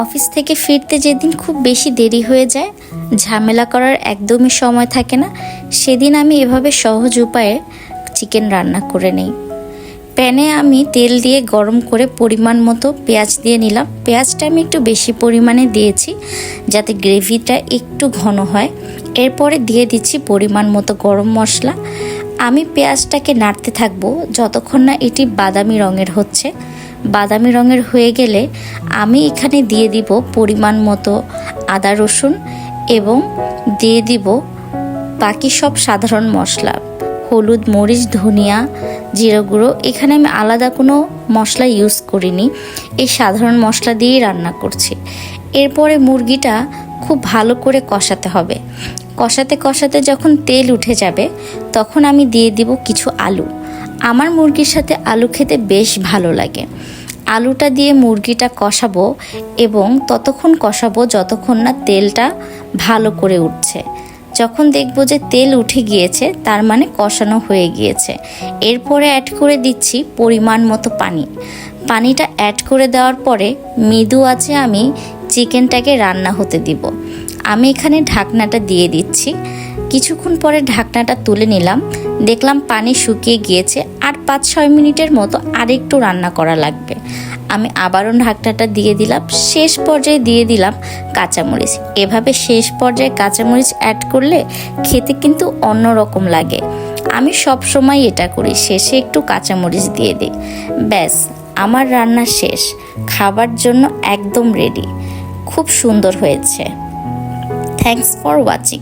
Office থেকে ফিরতে যেদিন খুব বেশি দেরি হয়ে যায়, ঝামেলা করার একদমই সময় থাকে না, সেদিন আমি এভাবে সহজ উপায়ে চিকেন রান্না করে নিই। প্যানে আমি তেল দিয়ে গরম করে পরিমাণ মতো পেঁয়াজ দিয়ে নিলাম। পেঁয়াজটা আমি একটু বেশি পরিমাণে দিয়েছি যাতে গ্রেভিটা একটু ঘন হয়। এরপরে দিয়ে দিচ্ছি পরিমাণ মতো গরম মশলা। আমি পেঁয়াজটাকে নাড়তে থাকবো যতক্ষণ না এটি বাদামি রঙের হচ্ছে। বাদামি রঙের হয়ে গেলে আমি এখানে দিয়ে দিব পরিমাণ মতো আদা রসুন এবং দিয়ে দিব বাকি সব সাধারণ মশলা, হলুদ, মরিচ, ধনিয়া, জিরা গুঁড়ো। এখানে আমি আলাদা কোনো মশলা ইউজ করিনি, এই সাধারণ মশলা দিয়েই রান্না করছি। এরপরে মুরগিটা খুব ভালো করে কষাতে হবে। কষাতে কষাতে যখন তেল উঠে যাবে তখন আমি দিয়ে দিব কিছু আলু। আমার মুরগির সাথে আলু খেতে বেশ ভালো লাগে। আলুটা দিয়ে মুরগিটা কষাবো এবং ততক্ষণ কষাবো যতক্ষণ না তেলটা ভালো করে উঠছে। যখন দেখবো যে তেল উঠে গিয়েছে তার মানে কষানো হয়ে গিয়েছে। এরপরে অ্যাড করে দিচ্ছি পরিমাণ মতো পানি। পানিটা অ্যাড করে দেওয়ার পরে মৃদু আঁচে আমি চিকেনটাকে রান্না হতে দিব। আমি এখানে ঢাকনাটা দিয়ে দিচ্ছি। কিছুক্ষণ পরে ঢাকনাটা তুলে নিলাম, দেখলাম পানি শুকিয়ে গিয়েছে। আর 5-6 মিনিটের মতো আরেকটু রান্না করা লাগবে। আমি আবারও ঢাকনাটা দিয়ে দিলাম। শেষ পর্যায়ে দিয়ে দিলাম কাঁচামরিচ। এভাবে শেষ পর্যায়ে কাঁচামরিচ অ্যাড করলে খেতে কিন্তু অন্যরকম লাগে। আমি সব সময় এটা করি, শেষে একটু কাঁচামরিচ দিয়ে দিই। ব্যাস, আমার রান্না শেষ। খাবার জন্য একদম রেডি। খুব সুন্দর হয়েছে। Thanks for watching.